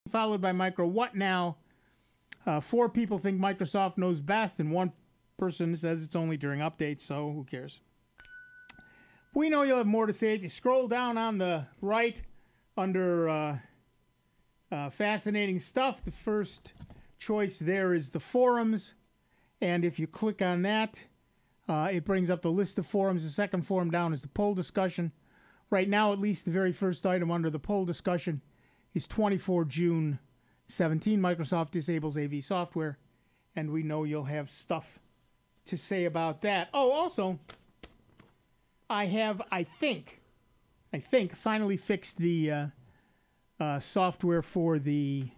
followed by Micro What Now. 4 people think Microsoft knows best, and 1 person says it's only during updates, so who cares? We know you'll have more to say. If you scroll down on the right under fascinating stuff, the first choice there is the forums, and if you click on that, it brings up the list of forums. The second forum down is the poll discussion. Right now, at least the very first item under the poll discussion is 24 June 17. Microsoft disables AV software, and we know you'll have stuff to say about that. Oh, also, I think, finally fixed the software for the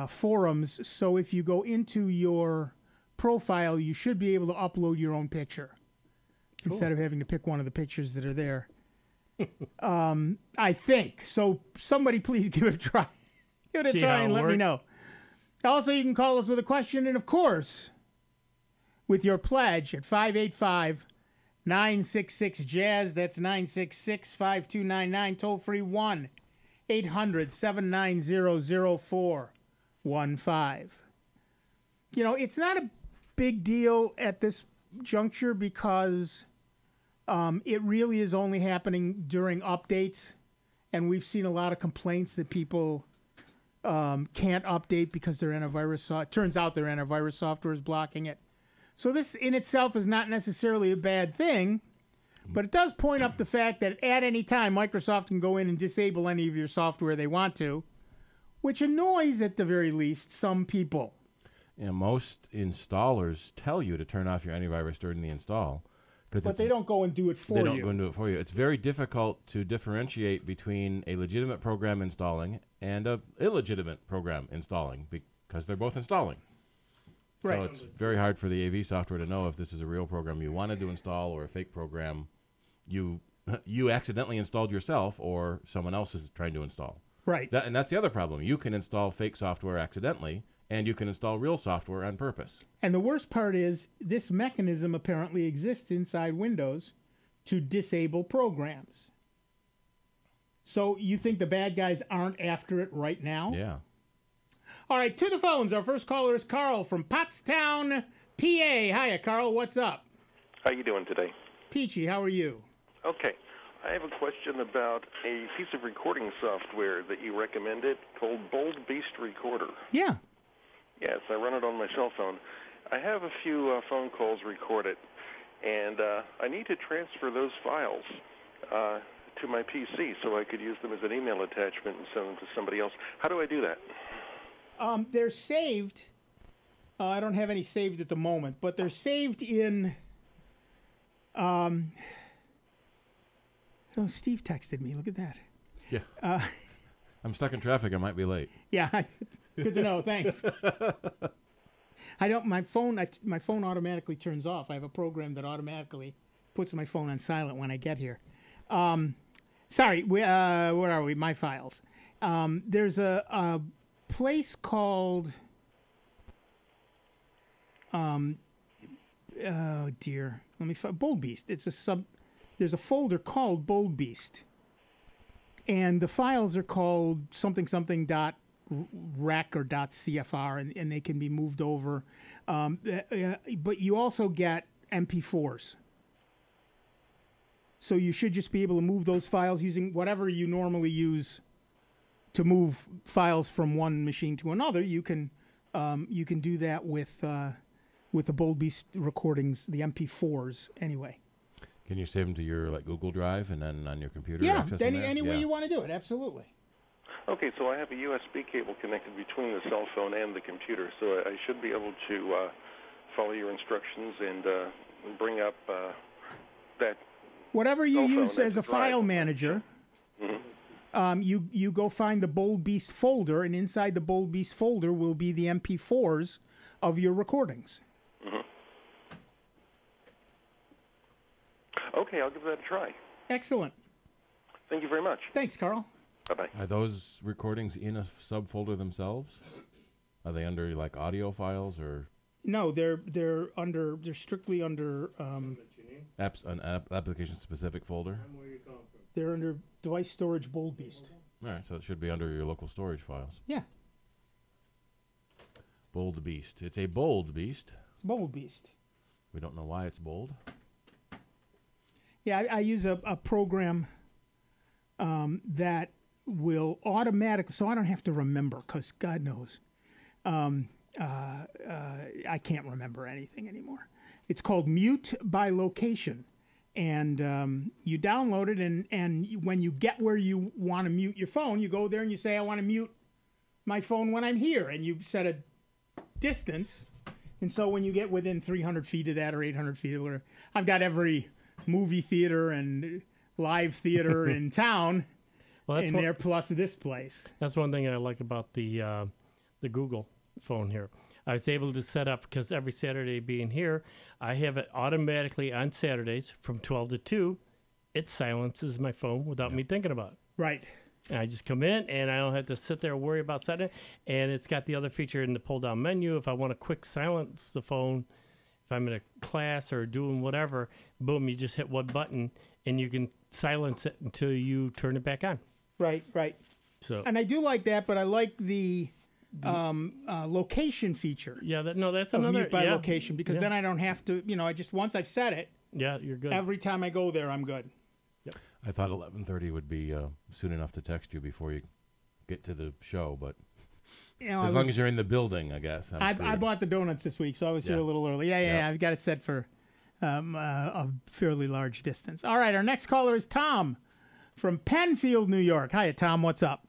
forums. So if you go into your profile, you should be able to upload your own picture instead of having to pick one of the pictures that are there. I think. So somebody please give it a try. Give it a try and let me know. Also, you can call us with a question, and of course, with your pledge at 585-966-JAZZ. That's 966-5299. Toll free 1-800-790-0415. You know, it's not a big deal at this juncture because it really is only happening during updates, and we've seen a lot of complaints that people can't update because their antivirus. It turns out their antivirus software is blocking it. So this in itself is not necessarily a bad thing, but it does point up the fact that at any time Microsoft can go in and disable any of your software they want to, which annoys at the very least some people. Yeah, most installers tell you to turn off your antivirus during the install. But they don't go and do it for you. They don't go and do it for you. It's very difficult to differentiate between a legitimate program installing and an illegitimate program installing because they're both installing. Right. So it's very hard for the AV software to know if this is a real program you wanted to install or a fake program you accidentally installed yourself or someone else is trying to install. Right. And that's the other problem. You can install fake software accidentally, and you can install real software on purpose. And the worst part is this mechanism apparently exists inside Windows to disable programs. So you think the bad guys aren't after it right now? Yeah. All right, to the phones. Our first caller is Carl from Pottstown, PA. Hiya, Carl. What's up? How you doing today? Peachy, how are you? Okay. I have a question about a piece of recording software that you recommended called Bold Beast Recorder. Yeah. Yes, I run it on my cell phone. I have a few phone calls recorded, and I need to transfer those files to my PC so I could use them as an email attachment and send them to somebody else. How do I do that? They're saved. I don't have any saved at the moment, but they're saved in... Oh, Steve texted me. Look at that. Yeah. I'm stuck in traffic. I might be late. Yeah. Good to know. Thanks. I don't. My phone automatically turns off. I have a program that automatically puts my phone on silent when I get here. Sorry. Where are we? My files. There's a place called. Oh dear. Let me find Bold Beast. It's a sub. There's a folder called Bold Beast, and the files are called something .rec or .cfr, and they can be moved over. But you also get MP4s. So you should just be able to move those files using whatever you normally use to move files from one machine to another. You can do that with the Bold Beast recordings, the MP4s anyway. Can you save them to your Google Drive and then on your computer? Yeah, access them any way you want to do it, absolutely. Okay, so I have a USB cable connected between the cell phone and the computer, so I should be able to follow your instructions and bring up that. Whatever you use as a file manager, you go find the Bold Beast folder, and inside the Bold Beast folder will be the MP4s of your recordings. Okay, I'll give that a try. Excellent. Thank you very much. Thanks, Carl. Bye-bye. Are those recordings in a subfolder themselves? Are they under audio files or? No, they're strictly under an application specific folder. They're under device storage Bold Beast. All right, so it should be under your local storage files. Yeah. Bold beast. It's a bold beast. It's a bold beast. We don't know why it's bold. Yeah, I use a program that will automatically, so I don't have to remember, because God knows, I can't remember anything anymore. It's called Mute by Location. And you download it, and when you get where you want to mute your phone, you go there and you say, I want to mute my phone when I'm here. And you set a distance. And so when you get within 300 feet of that or 800 feet of whatever, I've got every movie theater and live theater in town in there, plus this place. That's one thing I like about the Google phone here. I was able to set up, because every Saturday being here, I have it automatically on Saturdays from 12 to 2. It silences my phone without me thinking about it. Right. And I just come in, and I don't have to sit there and worry about setting it. And it's got the other feature in the pull-down menu. If I want to quick silence the phone, if I'm in a class or doing whatever, boom, you just hit one button, and you can silence it until you turn it back on. Right, right. So, and I do like that, but I like the location feature. Yeah, that's of another mute by location, because then I don't have to, I just, once I've set it, you're good. Every time I go there, I'm good. Yep. I thought 11:30 would be soon enough to text you before you get to the show, but as long as you're in the building, I guess. I bought the donuts this week, so I was here a little early. Yeah. I've got it set for a fairly large distance. All right, our next caller is Tom from Penfield, New York. Hiya, Tom. What's up?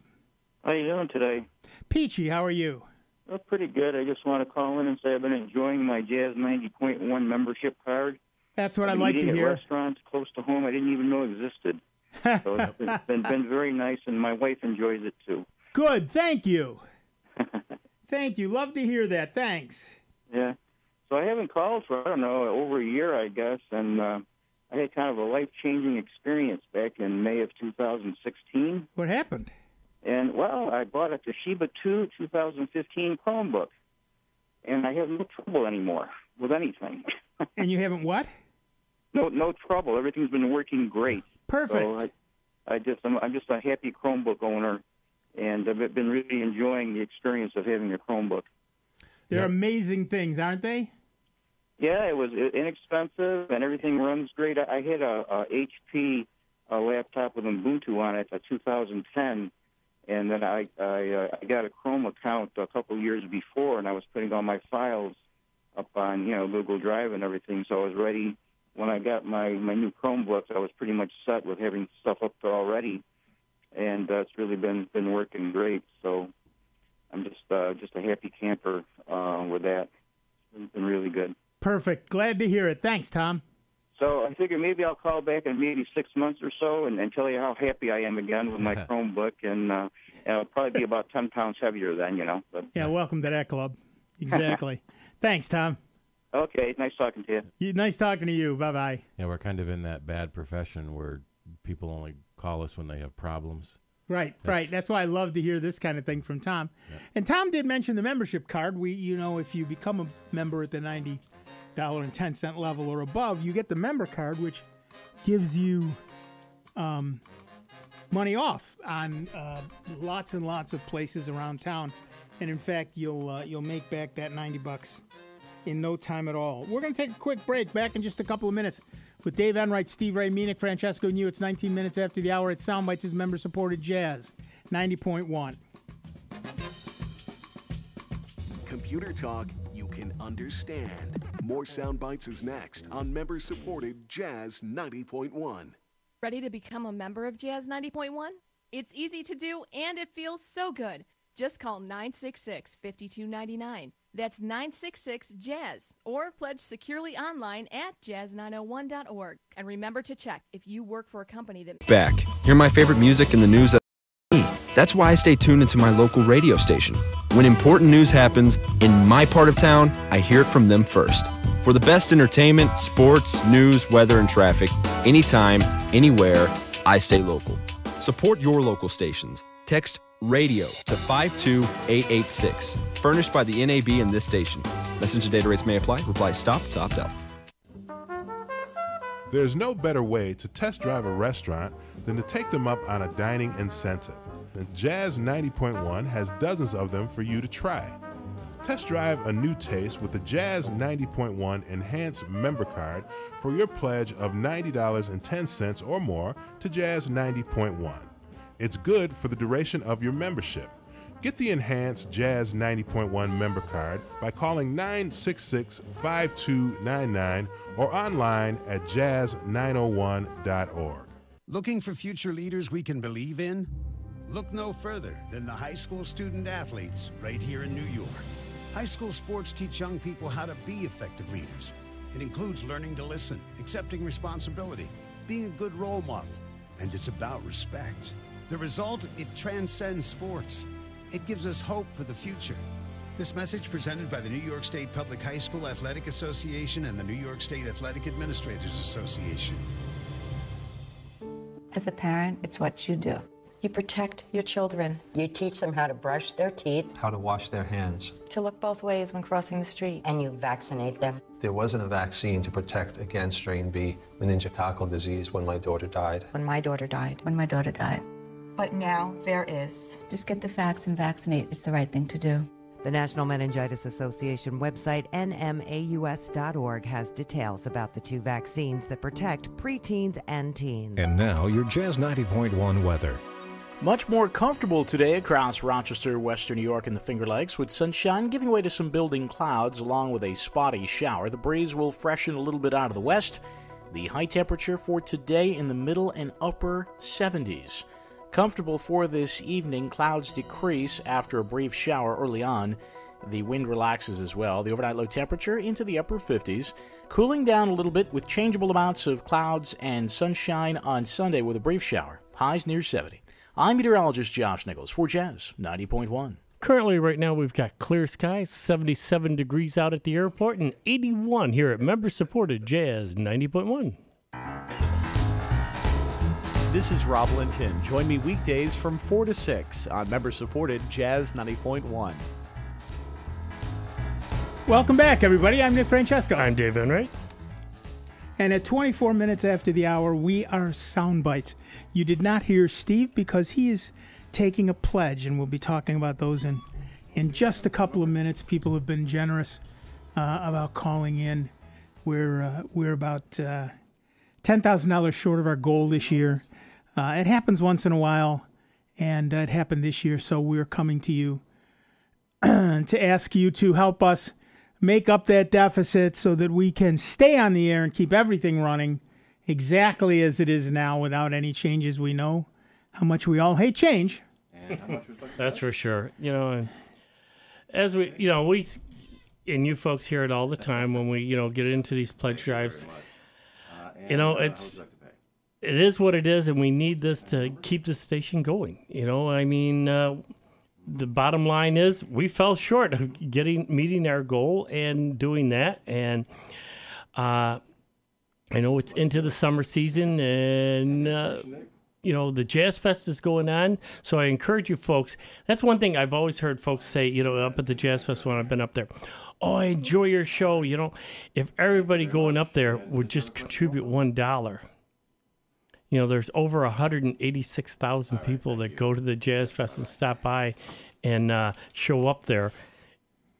How you doing today? Peachy, how are you? Oh, pretty good. I just want to call in and say I've been enjoying my Jazz 90.1 membership card. That's what I'd like to hear. At restaurants close to home I didn't even know existed. So it's been very nice, and my wife enjoys it too. Good. Thank you. Thank you. Love to hear that. Thanks. Yeah. So I haven't called for, I don't know, over a year, I guess, and I had kind of a life-changing experience back in May of 2016. What happened? And, well, I bought a Toshiba 2 2015 Chromebook, and I have no trouble anymore with anything. And you haven't what? No trouble. Everything's been working great. Perfect. So I'm just a happy Chromebook owner, and I've been really enjoying the experience of having a Chromebook. They're amazing things, aren't they? Yeah, it was inexpensive, and everything runs great. I had a HP laptop with Ubuntu on it, a 2010, and then I got a Chrome account a couple years before, and I was putting all my files up on Google Drive and everything, so I was ready. When I got my new Chromebooks, I was pretty much set with having stuff up there already, and it's really been working great. So I'm just a happy camper with that. It's been really good. Perfect. Glad to hear it. Thanks, Tom. So I figure maybe I'll call back in maybe 6 months or so and tell you how happy I am again with my Chromebook, and it'll probably be about 10 pounds heavier then, But, yeah, welcome to that club. Exactly. Thanks, Tom. Okay, nice talking to you. Nice talking to you. Bye-bye. Yeah, we're kind of in that bad profession where people only call us when they have problems. Right. That's why I love to hear this kind of thing from Tom. Yeah. And Tom did mention the membership card. If you become a member at the $90.10 level or above, you get the member card, which gives you money off on lots and lots of places around town. And in fact, you'll make back that $90 in no time at all. We're going to take a quick break. Back in just a couple of minutes with Dave Enright, Steve Ray, Meenick, Francesco, and you. It's 19 minutes after the hour. It's Soundbites is member-supported Jazz 90.1. Computer talk you can understand. More Soundbites is next on member-supported Jazz 90.1. Ready to become a member of Jazz 90.1? It's easy to do, and it feels so good. Just call 966-5299. That's 966-JAZZ. Or pledge securely online at jazz901.org. And remember to check if you work for a company that... Back. Hear my favorite music in the news. That's why I stay tuned into my local radio station. When important news happens in my part of town, I hear it from them first. For the best entertainment, sports, news, weather, and traffic, anytime, anywhere, I stay local. Support your local stations. Text RADIO to 52886. Furnished by the NAB and this station. Message and data rates may apply. Reply STOP to opt out. There's no better way to test drive a restaurant than to take them up on a dining incentive. then Jazz 90.1 has dozens of them for you to try. Test drive a new taste with the Jazz 90.1 Enhanced Member Card for your pledge of $90.10 or more to Jazz 90.1. It's good for the duration of your membership. Get the Enhanced Jazz 90.1 Member Card by calling 966-5299 or online at jazz901.org. Looking for future leaders we can believe in? Look no further than the high school student athletes right here in New York. High school sports teach young people how to be effective leaders. It includes learning to listen, accepting responsibility, being a good role model, and it's about respect. The result, it transcends sports. It gives us hope for the future. This message presented by the New York State Public High School Athletic Association and the New York State Athletic Administrators Association. As a parent, it's what you do. You protect your children. You teach them how to brush their teeth, how to wash their hands, to look both ways when crossing the street. And you vaccinate them. There wasn't a vaccine to protect against strain B, meningococcal disease, when my daughter died. When my daughter died. When my daughter died. But now there is. Just get the facts and vaccinate. It's the right thing to do. The National Meningitis Association website, nmaus.org, has details about the two vaccines that protect preteens and teens. And now, your Jazz 90.1 weather. Much more comfortable today across Rochester, Western New York, and the Finger Lakes, with sunshine giving way to some building clouds along with a spotty shower. The breeze will freshen a little bit out of the west. The high temperature for today in the middle and upper 70s. Comfortable for this evening, clouds decrease after a brief shower early on. The wind relaxes as well. The overnight low temperature into the upper 50s. Cooling down a little bit with changeable amounts of clouds and sunshine on Sunday with a brief shower. Highs near 70. I'm meteorologist Josh Nichols for Jazz 90.1. Currently, right now, we've got clear skies, 77 degrees out at the airport, and 81 here at member-supported Jazz 90.1. This is Rob Linton. Join me weekdays from 4 to 6 on member-supported Jazz 90.1. Welcome back, everybody. I'm Nick Francesco. I'm Dave Enright. And at 24 minutes after the hour, we are Sound Bytes. You did not hear Steve because he is taking a pledge, and we'll be talking about those in just a couple of minutes. People have been generous about calling in. We're about $10,000 short of our goal this year. It happens once in a while, and it happened this year, so we're coming to you to ask you to help us make up that deficit so that we can stay on the air and keep everything running exactly as it is now without any changes. We know how much we all hate change. That's for sure. You know, as we and you folks hear it all the time when we, get into these pledge drives. It is what it is, and we need this to keep the station going. The bottom line is we fell short of meeting our goal and doing that. And I know it's into the summer season, and the Jazz Fest is going on. So I encourage you folks. That's one thing I've always heard folks say, up at the Jazz Fest when I've been up there. Oh, I enjoy your show. If everybody going up there would just contribute $1. There's over 186,000 people that go to the Jazz Fest and stop by and show up there.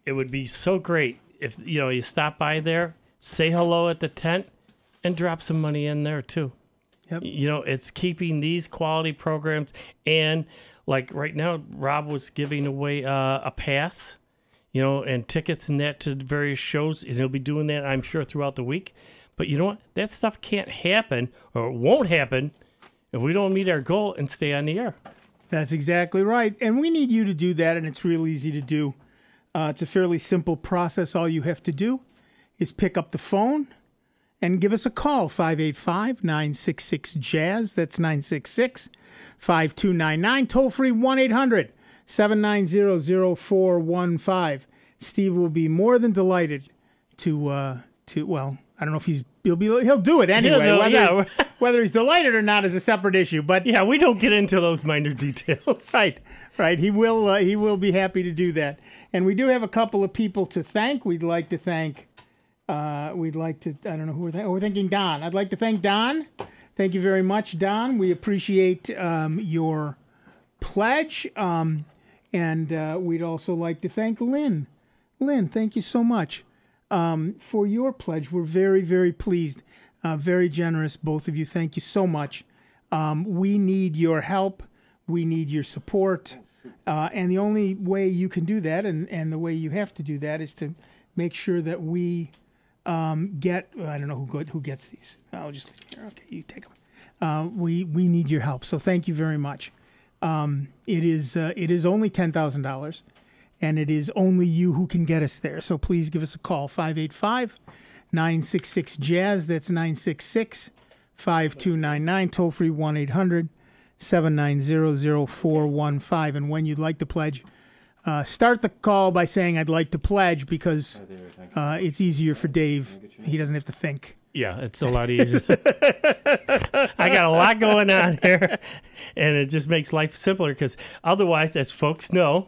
It would be so great if, you stop by there, say hello at the tent, and drop some money in there, too. Yep. It's keeping these quality programs. And, like, right now, Rob was giving away a pass, and tickets and that to various shows. And he'll be doing that, I'm sure, throughout the week. But you know what? That stuff can't happen, or it won't happen, if we don't meet our goal and stay on the air. That's exactly right. And we need you to do that, and it's real easy to do. It's a fairly simple process. All you have to do is pick up the phone and give us a call, 585-966-JAZZ. That's 966-5299. Toll-free 1-800-790-0415. Steve will be more than delighted to I don't know if he'll do it anyway. Whether he's delighted or not is a separate issue. But yeah, we don't get into those minor details. Right. He will be happy to do that. And we do have a couple of people to thank. We'd like to thank. I don't know who we're thanking. We're thanking Don. I'd like to thank Don. Thank you very much, Don. We appreciate your pledge. And we'd also like to thank Lynn. Lynn, thank you so much for your pledge. We're very, very pleased, very generous, both of you. Thank you so much. We need your help. We need your support. And the only way you can do that, and the way you have to do that, is to make sure that we get, I don't know who gets these. I'll just leave them here. Okay, you take them. We need your help. So thank you very much. It is only $10,000, and it is only you who can get us there. So please give us a call, 585-966-JAZZ. That's 966-5299. Toll free 1-800-790-0415. And when you'd like to pledge, start the call by saying I'd like to pledge, because it's easier for Dave. He doesn't have to think. Yeah, it's a lot easier. I got a lot going on here, and it just makes life simpler, because otherwise, as folks know,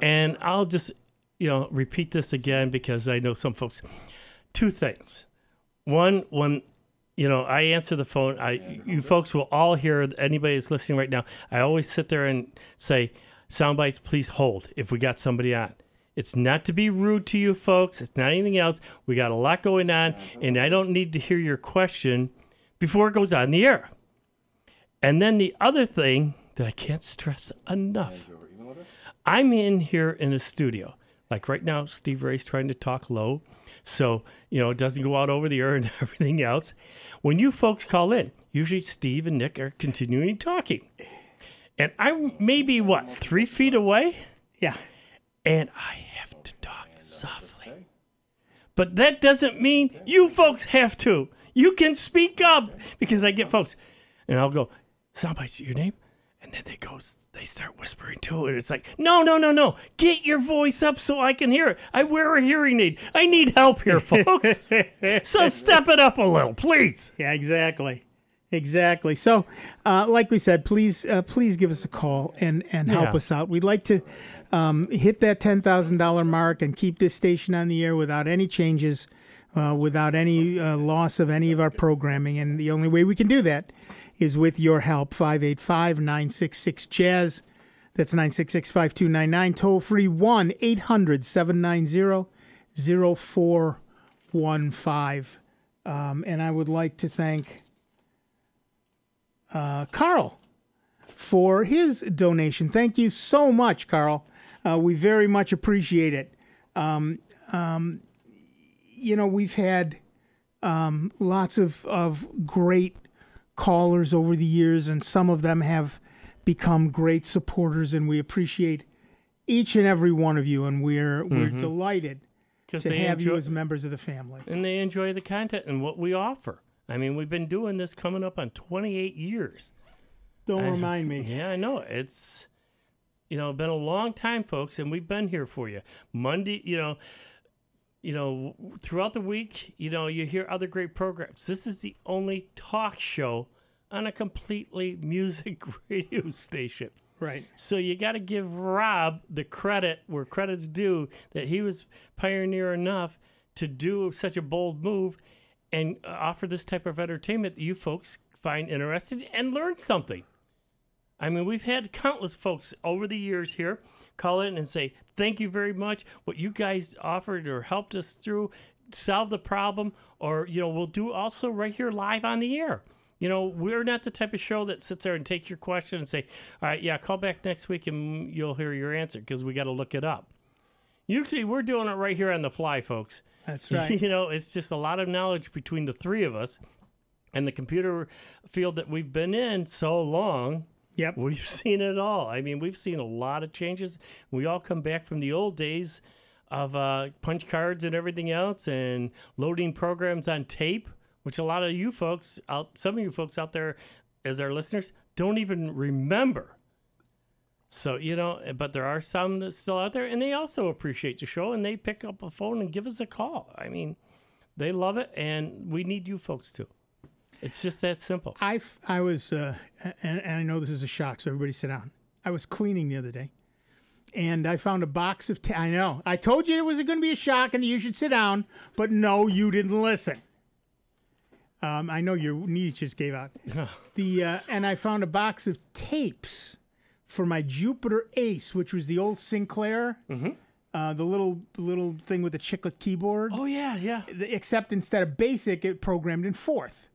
and I'll just, repeat this again because I know some folks. Two things. One, when, I answer the phone, you folks will all hear, anybody that's listening right now, I always sit there and say, Soundbites, please hold if we got somebody on. It's not to be rude to you folks. It's not anything else. We got a lot going on, and I don't need to hear your question before it goes on the air. And then the other thing that I can't stress enough, I'm in here in the studio. Like right now, Steve Ray's trying to talk low, so, it doesn't go out over the air and everything else. When you folks call in, usually Steve and Nick are continuing talking. And I'm maybe, 3 feet away? Yeah. And I have to talk softly. But that doesn't mean you folks have to. You can speak up, because I get folks, and I'll go, Soundbites, your name? And then they start whispering too, and it's like, no. Get your voice up so I can hear it. I wear a hearing aid. I need help here, folks. So step it up a little, please. Yeah, exactly. So, like we said, please give us a call and help us out. We'd like to hit that $10,000 mark and keep this station on the air without any changes, without any loss of any of our programming. And the only way we can do that is with your help. 585-966-JAZZ. That's 966-5299. Toll free 1-800-790-0415. And I would like to thank Carl for his donation. Thank you so much, Carl. We very much appreciate it. We've had lots of great callers over the years, and some of them have become great supporters, and we appreciate each and every one of you, and we're delighted to have you as members of the family. And they enjoy the content and what we offer. I mean, we've been doing this coming up on 28 years. Don't remind me. Yeah, I know. It's, been a long time, folks, and we've been here for you. Monday, throughout the week, you hear other great programs. This is the only talk show on a completely music radio station. Right. So you got to give Rob the credit where credit's due, that he was pioneer enough to do such a bold move and offer this type of entertainment that you folks find interesting and learn something. I mean, we've had countless folks over the years here call in and say, thank you very much. What you guys offered or helped us through, solve the problem, or, we'll do also right here live on the air. We're not the type of show that sits there and takes your question and say, all right, yeah, call back next week and you'll hear your answer, because we got to look it up. Usually we're doing it right here on the fly, folks. That's right. It's just a lot of knowledge between the three of us, and the computer field that we've been in so long. Yep. We've seen it all. I mean, we've seen a lot of changes. We all come back from the old days of punch cards and everything else, and loading programs on tape, which a lot of you folks, some of you folks out there as our listeners, don't even remember. So, but there are some that's still out there, and they also appreciate the show, and they pick up a phone and give us a call. I mean, they love it, and we need you folks too. It's just that simple. I was, and I know this is a shock, so everybody sit down. I was cleaning the other day, and I found a box of I know. I told you it was going to be a shock and you should sit down, but no, you didn't listen. I know your knees just gave out. And I found a box of tapes for my Jupiter Ace, which was the old Sinclair, the little thing with the chiclet keyboard. Oh, yeah. Except instead of BASIC, it programmed in fourth.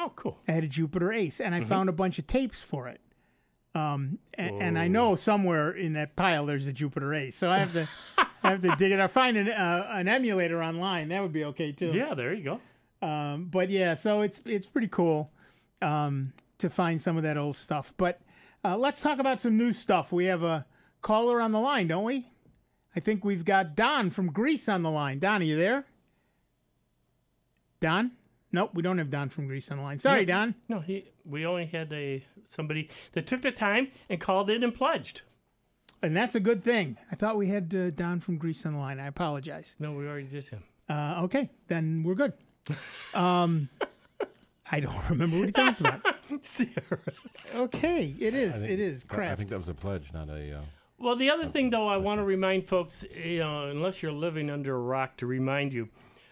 Oh, cool. I had a Jupiter Ace, and I found a bunch of tapes for it. And I know somewhere in that pile there's a Jupiter Ace, so I have to dig it out. Find an emulator online. That would be okay too. Yeah, there you go. But yeah, so it's pretty cool to find some of that old stuff. But let's talk about some new stuff. We have a caller on the line, don't we? I think we've got Don from Greece on the line. Don, are you there? Don? Nope, we don't have Don from Greece on the line. Sorry, Don. No, we only had somebody that took the time and called in and pledged. And that's a good thing. I thought we had Don from Greece on the line. I apologize. No, we already did him. Okay, then we're good. I don't remember what he talked about. Okay, it is. Craft. I think that was a pledge, not a... Well, the other thing, though, I want to remind folks, unless you're living under a rock, to remind you,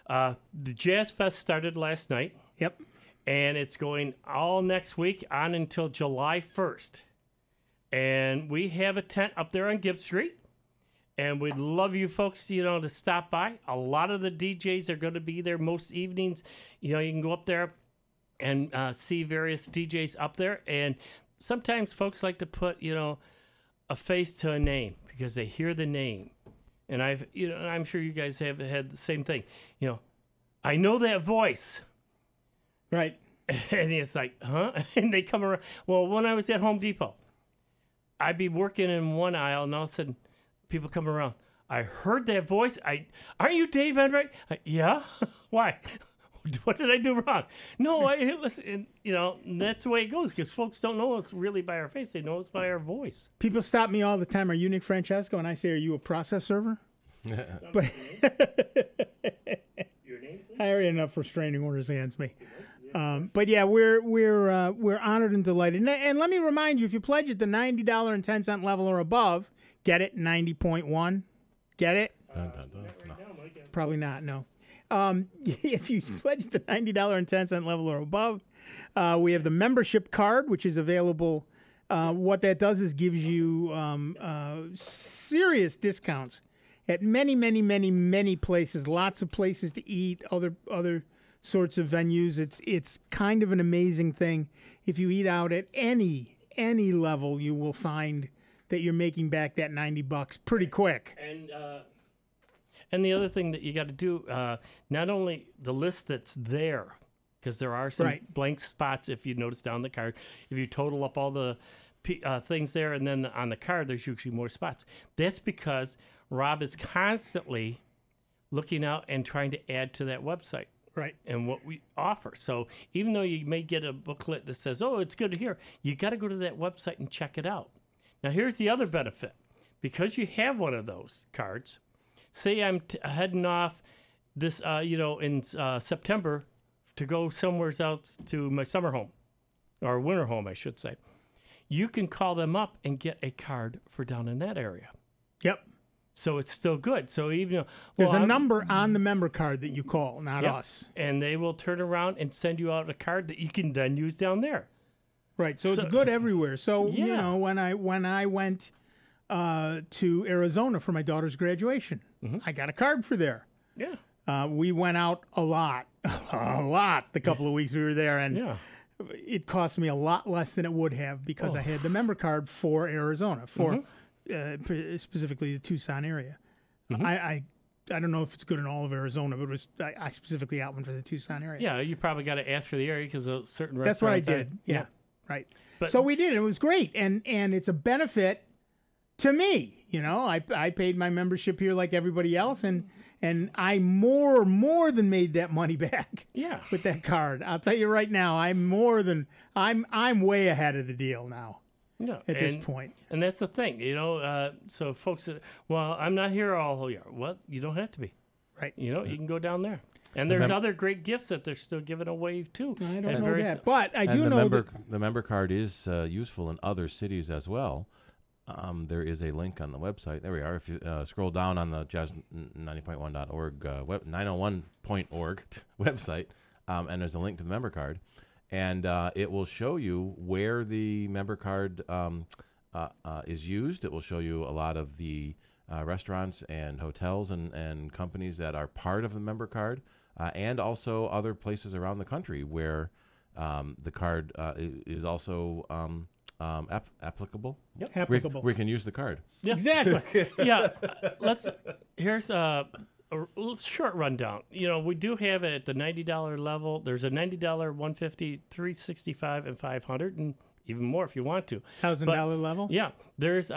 the Jazz Fest started last night. Yep. And it's going all next week on until July 1st. And we have a tent up there on Gibb Street. And we'd love you folks, to stop by. A lot of the DJs are going to be there most evenings. You can go up there and see various DJs up there. And sometimes folks like to put, a face to a name because they hear the name. And I'm sure you guys have had the same thing. I know that voice. Right. And it's like, huh? And they come around. Well, when I was at Home Depot, I'd be working in one aisle, and all of a sudden, people come around. I heard that voice. Aren't you Dave Enright? Yeah? Why? What did I do wrong? No, listen. And that's the way it goes because folks don't know it's really by our face. They know it's by our voice. People stop me all the time. Are you Nick Francesco? And I say, are you a process server? But Your name, please? I already had enough restraining orders against me. But yeah, we're honored and delighted. And let me remind you, if you pledge at the $90.10 level or above, get it 90.1. Get it? No. Probably not. No. If you pledge the $90.10 level or above, we have the membership card, which is available. What that does is gives you serious discounts at many places. Lots of places to eat. Other sorts of venues. It's kind of an amazing thing. If you eat out at any level, you will find that you're making back that $90 pretty quick. And the other thing that you got to do, not only the list that's there, because there are some blank spots if you notice down the card. If you total up all the things there, and then on the card, there's usually more spots. That's because Rob is constantly looking out and trying to add to that website. Right. And what we offer. So even though you may get a booklet that says, oh, it's good to hear, you got to go to that website and check it out. Now, here's the other benefit. Because you have one of those cards, say I'm heading off this, in September to go somewhere else to my summer home, or winter home, I should say. You can call them up and get a card for down in that area. Yep. So it's still good. So even there's a number on the member card that you call, not us. And they will turn around and send you out a card that you can then use down there. Right. So it's good everywhere. So when I went to Arizona for my daughter's graduation, I got a card for there. Yeah. We went out a lot the couple of weeks we were there, and it cost me a lot less than it would have because I had the member card for Arizona for. Specifically the Tucson area. I don't know if it's good in all of Arizona, but I specifically out one for the Tucson area. Yeah, you probably got to ask for the area because a certain That's what I restaurants. did. Yeah, right. So we did. It was great, and it's a benefit to me. I paid my membership here like everybody else, and I more than made that money back. Yeah. With that card, I'll tell you right now, I'm way ahead of the deal now. No, at this point. And that's the thing, so folks, I'm not here all year. Well, you don't have to be. Right. You can go down there. And there's other great gifts that they're still giving away, too. I don't know that. But I do know that the member card is useful in other cities as well. There is a link on the website. There we are. If you scroll down on the jazz90.1.org, 901.org website, and there's a link to the member card. And it will show you where the member card is used. It will show you a lot of the restaurants and hotels and companies that are part of the member card, and also other places around the country where the card is also applicable. Yep. Applicable. We can use the card. Yeah. Exactly. Yeah. Here's a short rundown. We do have it at the $90 level. There's a $90, $150, $365, and $500, and even more if you want to. $1,000 level. Yeah. There's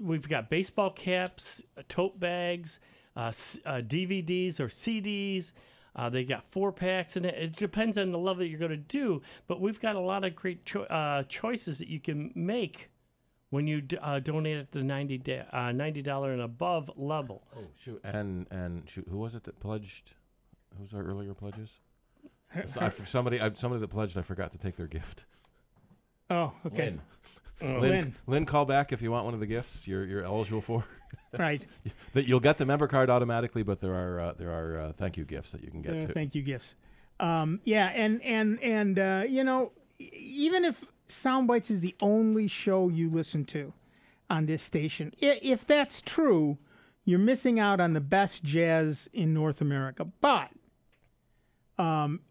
we've got baseball caps, tote bags, DVDs or CDs. They got 4-packs, and it depends on the level that you're going to do. But we've got a lot of great choices that you can make when you donate at the $90 and above level. Oh shoot! And shoot, who was it that pledged? Who was our earlier pledges? Somebody that pledged. I forgot to take their gift. Oh, okay. Lynn, call back if you want one of the gifts you're eligible for. Right. That you'll get the member card automatically, but there are thank you gifts that you can get too. Thank you gifts. Yeah, and even if Soundbites is the only show you listen to on this station, if that's true, you're missing out on the best jazz in North America. But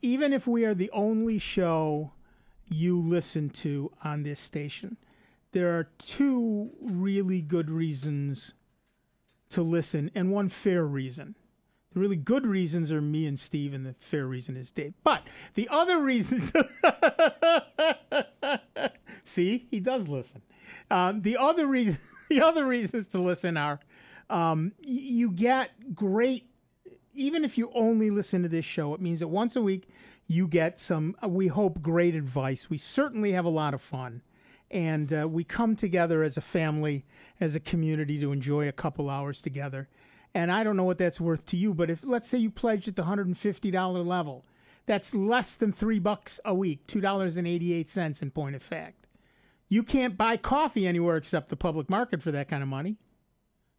even if we are the only show you listen to on this station, there are two really good reasons to listen and one fair reason. The really good reasons are me and Steve, and the fair reason is Dave. But the other reasons... See, he does listen. The other reasons to listen are you get great... Even if you only listen to this show, it means that once a week you get some, we hope, great advice. We certainly have a lot of fun. And we come together as a family, as a community, to enjoy a couple hours together. And I don't know what that's worth to you, but if, let's say, you pledge at the $150 level, that's less than $3 a week, $2.88 in point of fact. You can't buy coffee anywhere except the public market for that kind of money.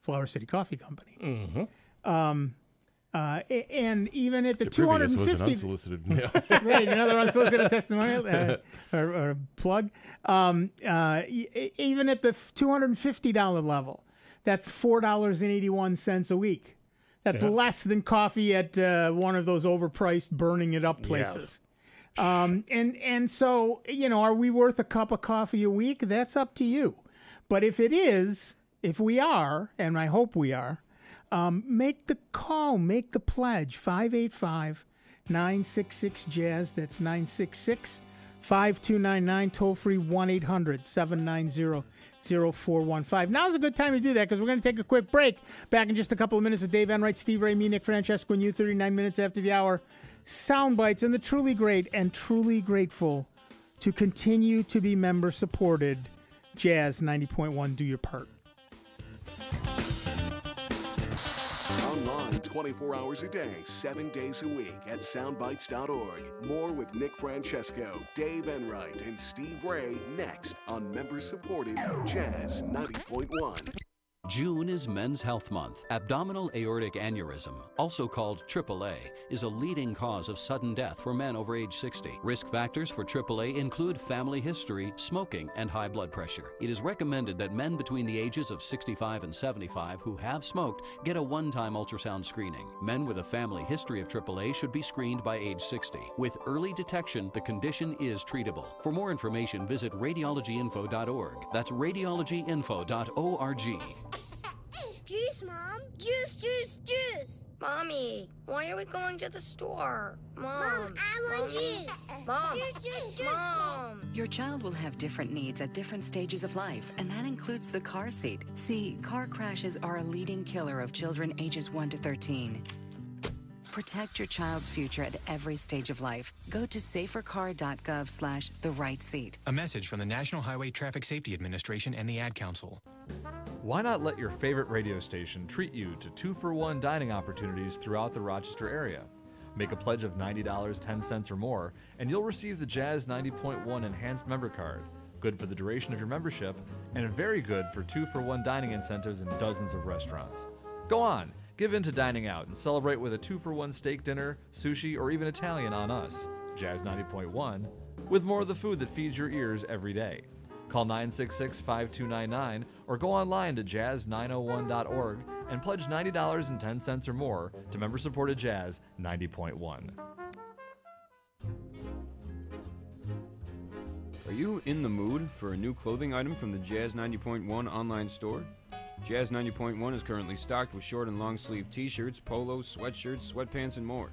Flower City Coffee Company. Mm-hmm. And even at the The previous was an 250, unsolicited mail. right? Another unsolicited testimonial or plug. Even at the $250 level, that's $4.81 a week. That's less than coffee at one of those overpriced, burning it up places. And so, are we worth a cup of coffee a week? That's up to you. But if we are, and I hope we are, make the call, make the pledge, 585-966-JAZZ. That's 966-5299, toll free 1-800-790-0415. Now's a good time to do that because we're going to take a quick break. Back in just a couple of minutes with Dave Enright, Steve Ray, me, Nick Francesco, and you, 39 minutes after the hour. Soundbites and the truly great and truly grateful to continue to be member-supported. Jazz 90.1, do your part. Online 24 hours a day, 7 days a week at soundbites.org. More with Nick Francesco, Dave Enright, and Steve Ray next on member-supported Jazz 90.1. June is Men's Health Month. Abdominal aortic aneurysm, also called AAA, is a leading cause of sudden death for men over age 60. Risk factors for AAA include family history, smoking, and high blood pressure. It is recommended that men between the ages of 65 and 75 who have smoked get a one-time ultrasound screening. Men with a family history of AAA should be screened by age 60. With early detection, the condition is treatable. For more information, visit radiologyinfo.org. That's radiologyinfo.org. Juice, Mom. Juice, juice, juice. Mommy, why are we going to the store? Mom, I want juice. Mom, juice. Mom. Your child will have different needs at different stages of life, and that includes the car seat. See, car crashes are a leading killer of children ages 1 to 13. Protect your child's future at every stage of life. Go to safercar.gov/the-right-seat. A message from the National Highway Traffic Safety Administration and the Ad Council. Why not let your favorite radio station treat you to 2-for-1 dining opportunities throughout the Rochester area? Make a pledge of $90, 10 cents or more, and you'll receive the Jazz 90.1 Enhanced Member Card. Good for the duration of your membership, and very good for 2-for-1 dining incentives in dozens of restaurants. Go on, give in to dining out and celebrate with a 2-for-1 steak dinner, sushi, or even Italian on us, Jazz 90.1, with more of the food that feeds your ears every day. Call 966-5299 or go online to jazz901.org and pledge $90.10 or more to member-supported Jazz 90.1. Are you in the mood for a new clothing item from the Jazz 90.1 online store? Jazz 90.1 is currently stocked with short and long sleeve t-shirts, polos, sweatshirts, sweatpants, and more.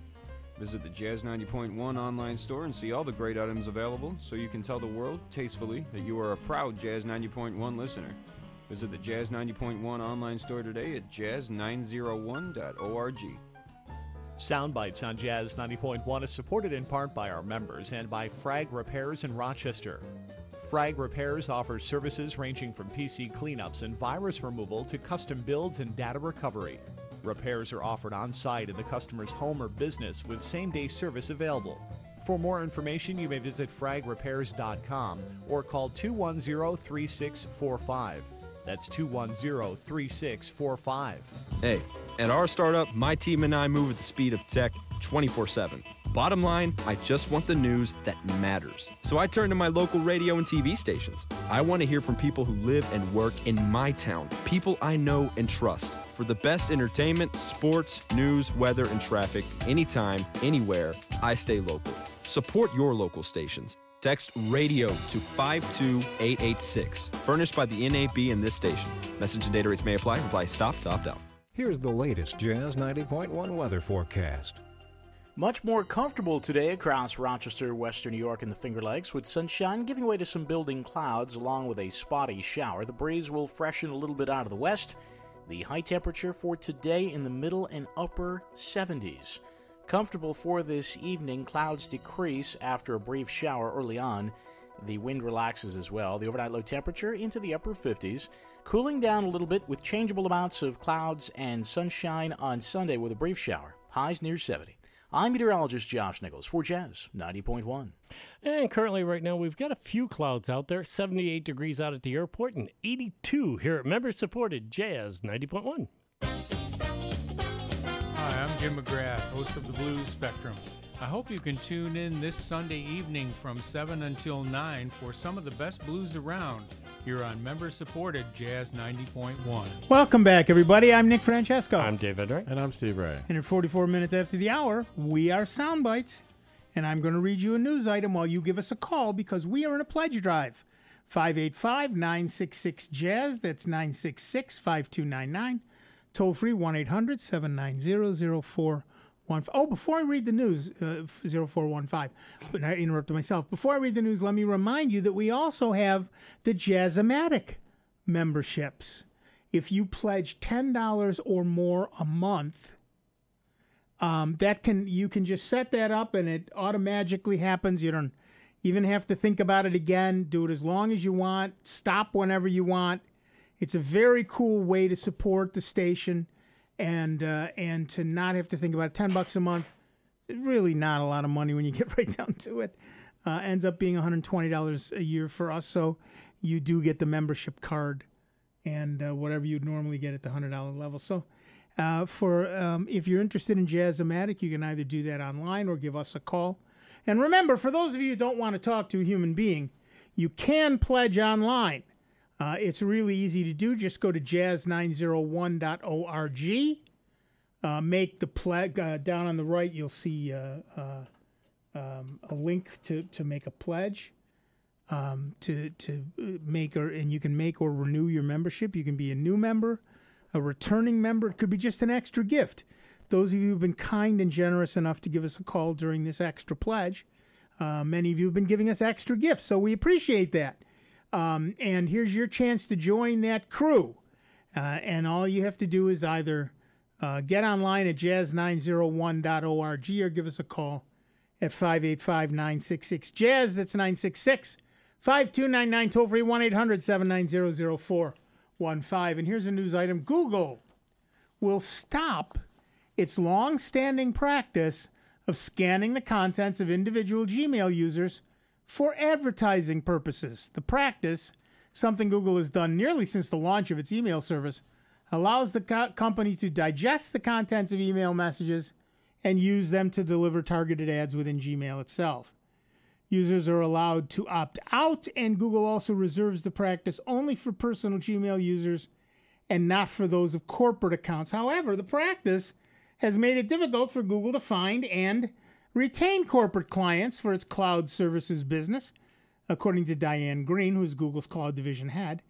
Visit the Jazz 90.1 online store and see all the great items available so you can tell the world, tastefully, that you are a proud Jazz 90.1 listener. Visit the Jazz 90.1 online store today at jazz901.org. Sound Bytes on Jazz 90.1 is supported in part by our members and by Frag Repairs in Rochester. Frag Repairs offers services ranging from PC cleanups and virus removal to custom builds and data recovery. Repairs are offered on-site in the customer's home or business with same-day service available. For more information, you may visit fragrepairs.com or call 210-3645. That's 210-3645. Hey, at our startup, my team and I move at the speed of tech 24/7. Bottom line, I just want the news that matters. So I turn to my local radio and TV stations. I want to hear from people who live and work in my town, people I know and trust. For the best entertainment, sports, news, weather, and traffic, anytime, anywhere, I stay local. Support your local stations. Text RADIO to 52886. Furnished by the NAB and this station. Message and data rates may apply. Reply stop to opt out. Here's the latest Jazz 90.1 weather forecast. Much more comfortable today across Rochester, Western New York, and the Finger Lakes, with sunshine giving way to some building clouds along with a spotty shower. The breeze will freshen a little bit out of the west. The high temperature for today in the middle and upper 70s. Comfortable for this evening, clouds decrease after a brief shower early on. The wind relaxes as well. The overnight low temperature into the upper 50s. Cooling down a little bit with changeable amounts of clouds and sunshine on Sunday with a brief shower. Highs near 70. I'm meteorologist Josh Nichols for Jazz 90.1. And currently right now we've got a few clouds out there. 78 degrees out at the airport and 82 here at member-supported Jazz 90.1. Hi, I'm Jim McGrath, host of the Blues Spectrum. I hope you can tune in this Sunday evening from 7 until 9 for some of the best blues around here on member-supported Jazz 90.1. Welcome back, everybody. I'm Nick Francesco. I'm David Ray. And I'm Steve Ray. And at 44 minutes after the hour, we are Sound Bytes. And I'm going to read you a news item while you give us a call because we are in a pledge drive. 585-966-JAZZ. That's 966-5299. Toll free 1-800-790-0415. Oh, before I read the news, 0415, but I interrupted myself. Before I read the news, let me remind you that we also have the Jazz-O-Matic memberships. If you pledge $10 or more a month, you can just set that up and it automatically happens. You don't even have to think about it again. Do it as long as you want. Stop whenever you want. It's a very cool way to support the station. And to not have to think about it. $10 a month, really not a lot of money when you get right down to it. Ends up being $120 a year for us. So you do get the membership card and whatever you'd normally get at the $100 level. So if you're interested in Jazz-O-Matic, you can either do that online or give us a call. And remember, for those of you who don't want to talk to a human being, you can pledge online. It's really easy to do. Just go to jazz901.org. Make the pledge. Down on the right, you'll see a link to make a pledge. And you can make or renew your membership. You can be a new member, a returning member. It could be just an extra gift. Those of you who've been kind and generous enough to give us a call during this extra pledge, many of you have been giving us extra gifts, so we appreciate that. And here's your chance to join that crew. And all you have to do is either get online at jazz901.org or give us a call at 585-966-JAZZ. That's 966-5299. Toll free 1-800-790-0415. And here's a news item. Google will stop its long-standing practice of scanning the contents of individual Gmail users for advertising purposes. The practice, something Google has done nearly since the launch of its email service, allows the company to digest the contents of email messages and use them to deliver targeted ads within Gmail itself. Users are allowed to opt out, and Google also reserves the practice only for personal Gmail users and not for those of corporate accounts. However, the practice has made it difficult for Google to find and retain corporate clients for its cloud services business, according to Diane Green, who is Google's cloud division head.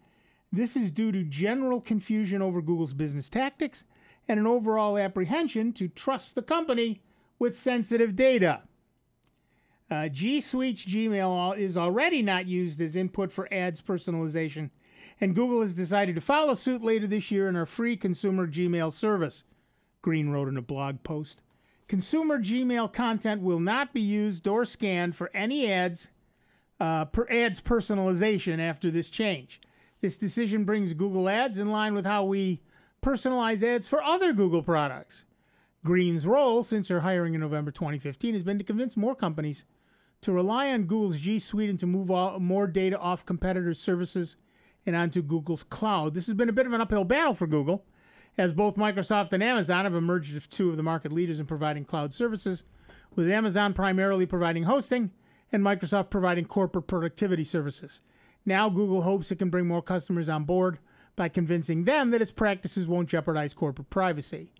This is due to general confusion over Google's business tactics and an overall apprehension to trust the company with sensitive data. G Suite's Gmail is already not used as input for ads personalization, and Google has decided to follow suit later this year in our free consumer Gmail service, Green wrote in a blog post. Consumer Gmail content will not be used or scanned for any ads personalization after this change. This decision brings Google Ads in line with how we personalize ads for other Google products. Green's role, since her hiring in November 2015, has been to convince more companies to rely on Google's G Suite and to move more data off competitors' services and onto Google's cloud. This has been a bit of an uphill battle for Google, as both Microsoft and Amazon have emerged as two of the market leaders in providing cloud services, with Amazon primarily providing hosting and Microsoft providing corporate productivity services. Now Google hopes it can bring more customers on board by convincing them that its practices won't jeopardize corporate privacy.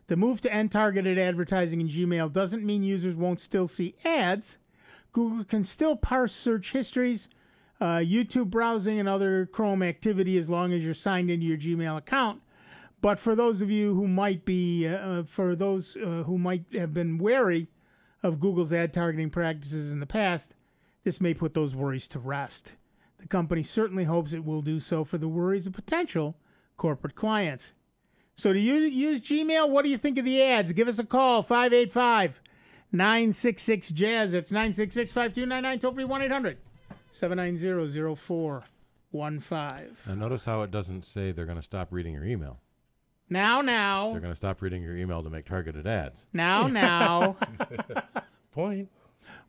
The move to end targeted advertising in Gmail doesn't mean users won't still see ads. Google can still parse search histories, YouTube browsing, and other Chrome activity as long as you're signed into your Gmail account. But for those of you who might be, who might have been wary of Google's ad targeting practices in the past, this may put those worries to rest. The company certainly hopes it will do so for the worries of potential corporate clients. So to use Gmail, what do you think of the ads? Give us a call, 585-966-JAZZ. That's 966-5299, toll free 1-800-790-0415. Now notice how it doesn't say they're going to stop reading your email. Now. They're going to stop reading your email to make targeted ads. Now. Point.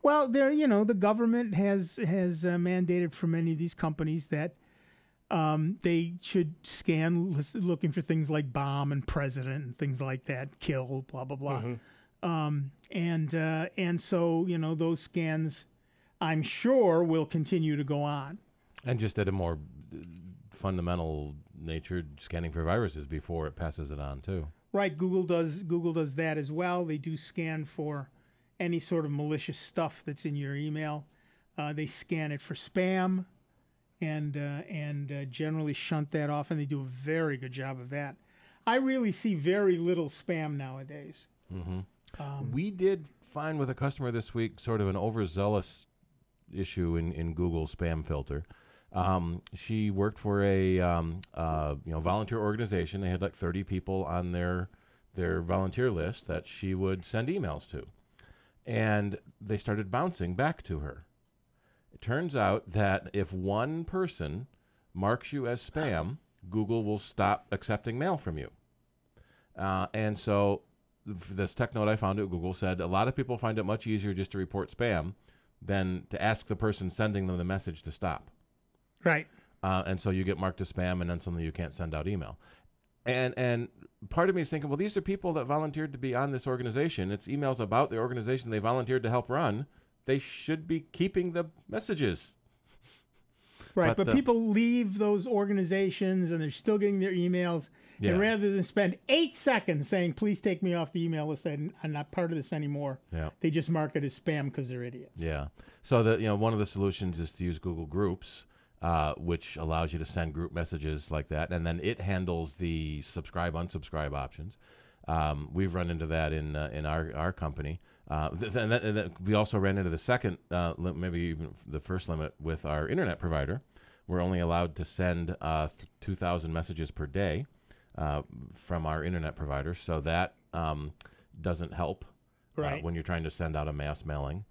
Well, the government has mandated for many of these companies that they should scan looking for things like bomb and president and things like that, kill, blah blah blah. Mm-hmm. And so those scans, I'm sure, will continue to go on. And just at a more fundamental nature, scanning for viruses before it passes it on too. Right, Google does that as well. They do scan for any sort of malicious stuff that's in your email. They scan it for spam, and generally shunt that off, and they do a very good job of that. I really see very little spam nowadays. Mm-hmm. We did find with a customer this week sort of an overzealous issue in Google spam filter. She worked for a volunteer organization. They had like 30 people on their volunteer list that she would send emails to. And they started bouncing back to her. It turns out that if one person marks you as spam, Google will stop accepting mail from you. And so this tech note I found at Google said a lot of people find it much easier just to report spam than to ask the person sending them the message to stop. Right. And so you get marked as spam, and then suddenly you can't send out email. And part of me is thinking, well, these are people that volunteered to be on this organization. It's emails about the organization they volunteered to help run. They should be keeping the messages. Right, but people leave those organizations, and they're still getting their emails. Yeah. And rather than spend 8 seconds saying, please take me off the email list, I'm not part of this anymore, they just mark it as spam because they're idiots. Yeah. So one of the solutions is to use Google Groups, which allows you to send group messages like that, and then it handles the subscribe, unsubscribe options. We've run into that in our company. We also ran into the second, maybe even the first limit with our internet provider. We're only allowed to send 2,000 messages per day from our internet provider, so that doesn't help when you're trying to send out a mass mailing.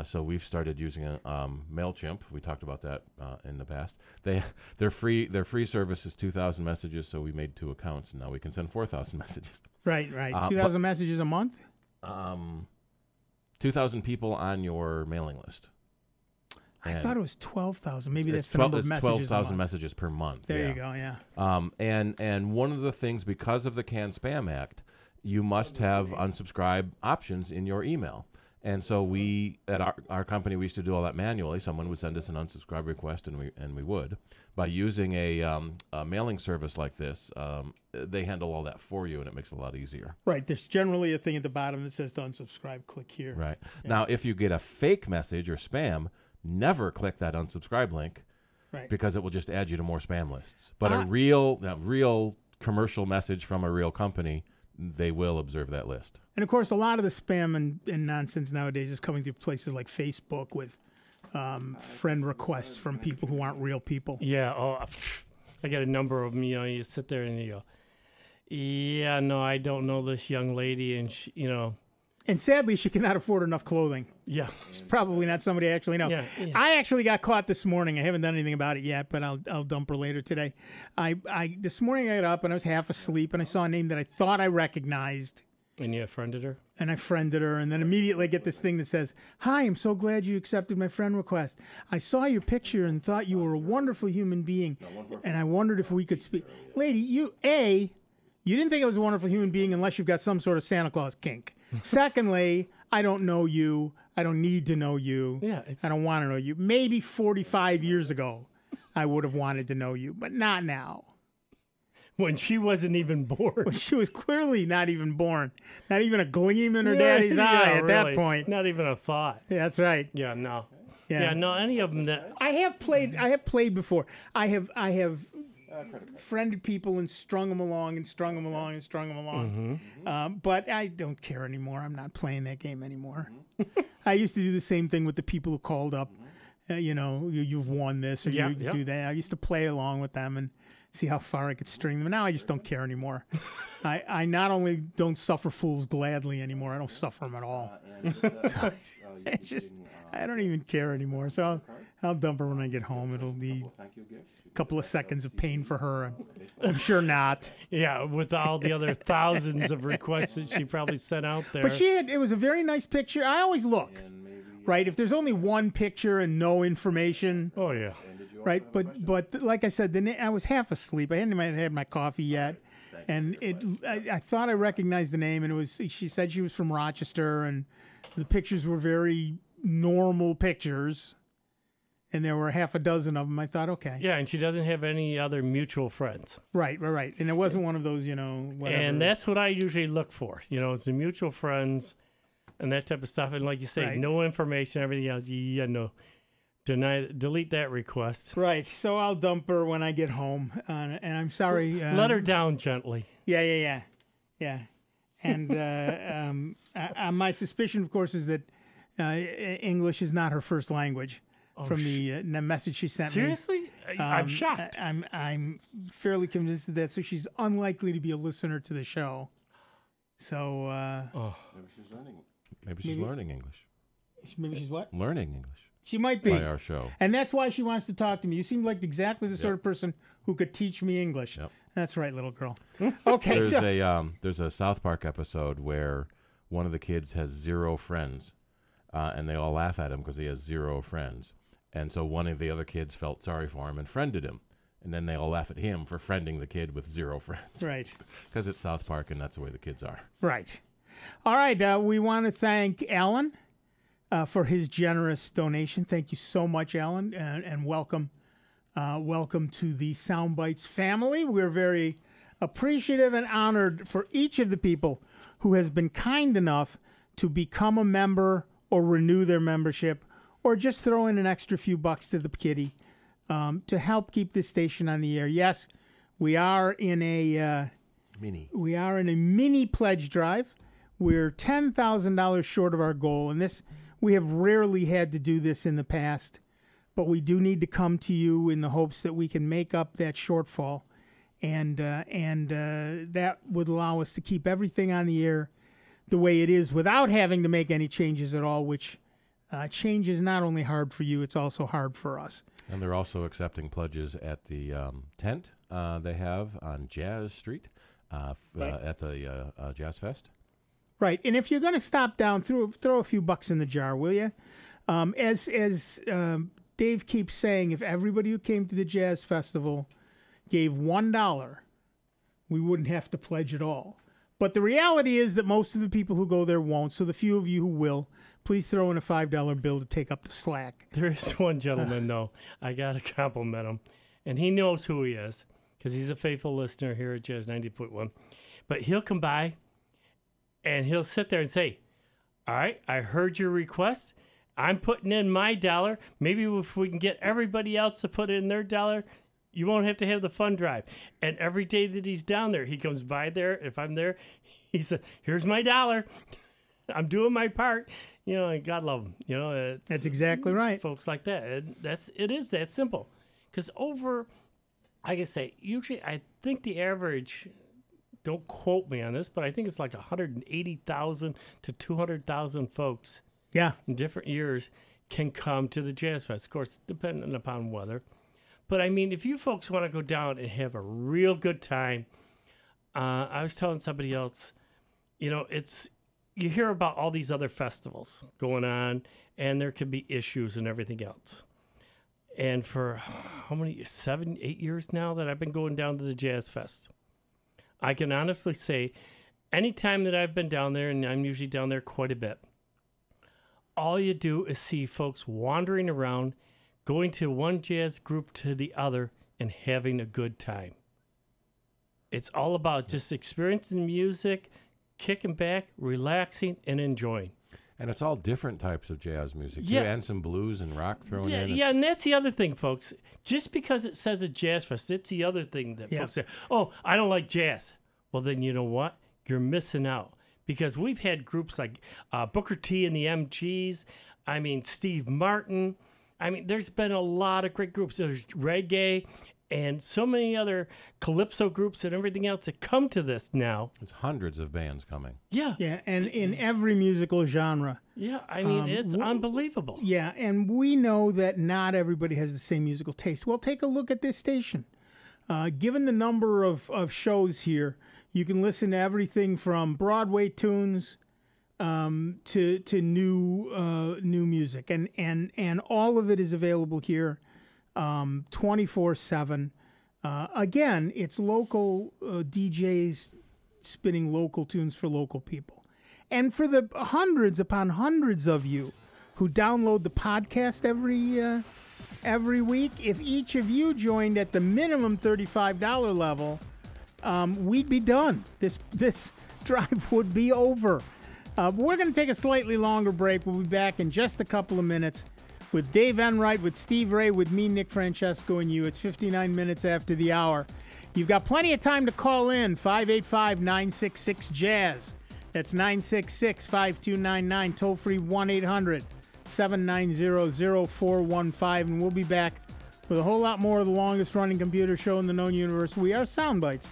So we've started using MailChimp. We talked about that in the past. Their free service is 2,000 messages, so we made 2 accounts, and now we can send 4,000 messages. Right. 2,000 messages a month? 2,000 people on your mailing list. I thought it was 12,000. Maybe that's the number of messages. 12,000 messages per month. There you go. Yeah. And one of the things, because of the CAN Spam Act, you must have unsubscribe options in your email. And so we, at our company, we used to do all that manually. Someone would send us an unsubscribe request, and we would. By using a mailing service like this, they handle all that for you, and it makes it a lot easier. Right. There's generally a thing at the bottom that says to unsubscribe. Click here. Right. Yeah. Now, if you get a fake message or spam, never click that unsubscribe link, right, because it will just add you to more spam lists. But a real commercial message from a real company, they will observe that list. And of course, a lot of the spam and nonsense nowadays is coming through places like Facebook with friend requests from people who aren't real people. Yeah. Oh, I got a number of them. You know, you sit there and you go, yeah, no, I don't know this young lady, and she, you know. And sadly, she cannot afford enough clothing. Yeah. She's probably not somebody I actually know. Yeah, yeah. I actually got caught this morning. I haven't done anything about it yet, but I'll dump her later today. This morning I got up and I was half asleep and I saw a name that I thought I recognized. And you friended her? And I friended her, and then immediately I get this thing that says, "Hi, I'm so glad you accepted my friend request. I saw your picture and thought you were a wonderful human being, and I wondered if we could speak." Lady, you didn't think I was a wonderful human being unless you've got some sort of Santa Claus kink. Secondly, I don't know you. I don't need to know you. Yeah, I don't want to know you. Maybe 45 years ago, I would have wanted to know you, but not now. When she wasn't even born. When she was clearly not even born. Not even a gleam in her daddy's eye at that point. Not even a thought. Yeah, that's right. Yeah, no. Yeah. No, any of them that I have played before. I have friended people and strung them along and strung them along and strung them along. But I don't care anymore. I'm not playing that game anymore. I used to do the same thing with the people who called up. You've won this or you do that. I used to play along with them and see how far I could string them. Now I just don't care anymore. I not only don't suffer fools gladly anymore, I don't suffer them at all. So it's just, I don't even care anymore. So I'll dump her when I get home. It'll be a couple of seconds of pain for her. I'm sure not. Yeah, with all the other thousands of requests that she probably sent out there. But it was a very nice picture. I always look, right? If there's only one picture and no information. Oh, yeah. Right, but like I said, I was half asleep. I hadn't even had my coffee yet, and I thought I recognized the name, and it was. She said she was from Rochester, and the pictures were very normal pictures, and there were half a dozen of them. I thought, okay, yeah, and she doesn't have any other mutual friends. Right, and it wasn't one of those, whatever. And that's what I usually look for. It's the mutual friends, and that type of stuff. And like you say, no information, everything else. Yeah, no. Delete that request. Right. So I'll dump her when I get home. And I'm sorry. Let her down gently. Yeah. And my suspicion, of course, is that English is not her first language from the message she sent me. Seriously? I'm shocked. I'm fairly convinced of that. So she's unlikely to be a listener to the show. So. Maybe she's learning English. Maybe she's what? Learning English. She might be. By our show. And that's why she wants to talk to me. You seem like exactly the sort of person who could teach me English. Yep. That's right, little girl. Okay. There's a South Park episode where one of the kids has 0 friends, and they all laugh at him because he has 0 friends. And so one of the other kids felt sorry for him and friended him. And then they all laugh at him for friending the kid with 0 friends. Right. Because it's South Park, and that's the way the kids are. Right. All right. We want to thank Alan for his generous donation. Thank you so much, Alan, and welcome. Welcome to the Soundbites family. We're very appreciative and honored for each of the people who has been kind enough to become a member or renew their membership or just throw in an extra few bucks to the kitty to help keep this station on the air. Yes, we are in a mini pledge drive. We're $10,000 short of our goal, and we have rarely had to do this in the past, but we do need to come to you in the hopes that we can make up that shortfall, and that would allow us to keep everything on the air the way it is without having to make any changes at all, which change is not only hard for you, it's also hard for us. And they're also accepting pledges at the tent they have on Jazz Street at the Jazz Fest. Right, and if you're going to stop down, throw a few bucks in the jar, will you? As Dave keeps saying, if everybody who came to the Jazz Festival gave $1, we wouldn't have to pledge at all. But the reality is that most of the people who go there won't. So the few of you who will, please throw in a $5 bill to take up the slack. There is one gentleman, though. I got to compliment him. And he knows who he is because he's a faithful listener here at Jazz 90.1. But he'll come by and he'll sit there and say, all right, I heard your request. I'm putting in my dollar. Maybe if we can get everybody else to put in their dollar, you won't have to have the fund drive. And every day that he's down there, he comes by there. If I'm there, he said, here's my dollar. I'm doing my part. You know, and God love him. You know, that's exactly right. Folks like that. It is that simple. Because I can say, usually I think the average, don't quote me on this, but I think it's like 180,000 to 200,000 folks in different years can come to the Jazz Fest. Of course, depending upon weather. But, I mean, if you folks want to go down and have a real good time, I was telling somebody else, you know, you hear about all these other festivals going on, and there can be issues and everything else. And for how many, 7, 8 years now that I've been going down to the Jazz Fest, I can honestly say, anytime that I've been down there, and I'm usually down there quite a bit, all you do is see folks wandering around, going to one jazz group to the other, and having a good time. It's all about just experiencing music, kicking back, relaxing, and enjoying. And it's all different types of jazz music, too, and some blues and rock thrown in. Yeah, and that's the other thing, folks. Just because it says a jazz fest, it's the other thing that folks say, oh, I don't like jazz. Well, then you know what? You're missing out. Because we've had groups like Booker T and the MGs, I mean, Steve Martin. I mean, there's been a lot of great groups. There's reggae and so many other calypso groups and everything else that come to this now. There's hundreds of bands coming. Yeah, and in every musical genre. Yeah, I mean, it's unbelievable. Yeah, and we know that not everybody has the same musical taste. Well, take a look at this station. Given the number of shows here, you can listen to everything from Broadway tunes to new music, and all of it is available here 24/7. Again, it's local DJs spinning local tunes for local people. And for the hundreds upon hundreds of you who download the podcast every week, if each of you joined at the minimum $35 level, we'd be done. This drive would be over. We're going to take a slightly longer break. We'll be back in just a couple of minutes with Dave Enright, with Steve Ray, with me, Nick Francesco, and you. It's 59 minutes after the hour. You've got plenty of time to call in, 585-966-JAZZ. That's 966-5299, toll-free 1-800-790-0415. And we'll be back with a whole lot more of the longest-running computer show in the known universe. We are Soundbites,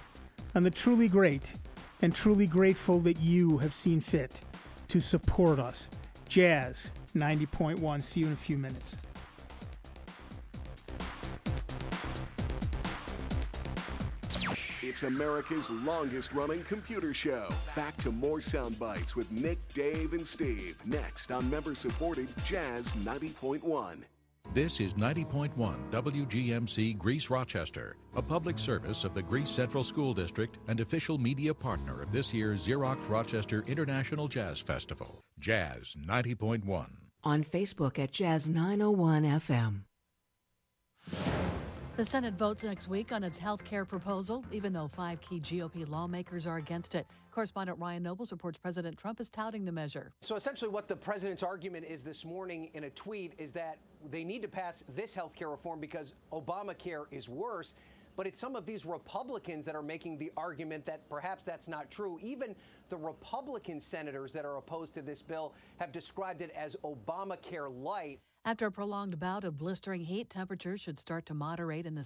and the truly great and truly grateful that you have seen fit to support us. Jazz 90.1. See you in a few minutes. It's America's longest-running computer show. Back to more Sound Bites with Nick, Dave, and Steve. Next on member-supported Jazz 90.1. This is 90.1 WGMC Greece Rochester, a public service of the Greece Central School District and official media partner of this year's Xerox Rochester International Jazz Festival. Jazz 90.1. On Facebook at Jazz 901 FM. The Senate votes next week on its health care proposal, even though 5 key GOP lawmakers are against it. Correspondent Ryan Nobles reports President Trump is touting the measure. So essentially what the president's argument is this morning in a tweet is that they need to pass this health care reform because Obamacare is worse. But it's some of these Republicans that are making the argument that perhaps that's not true. Even the Republican senators that are opposed to this bill have described it as Obamacare light. After a prolonged bout of blistering heat, temperatures should start to moderate in the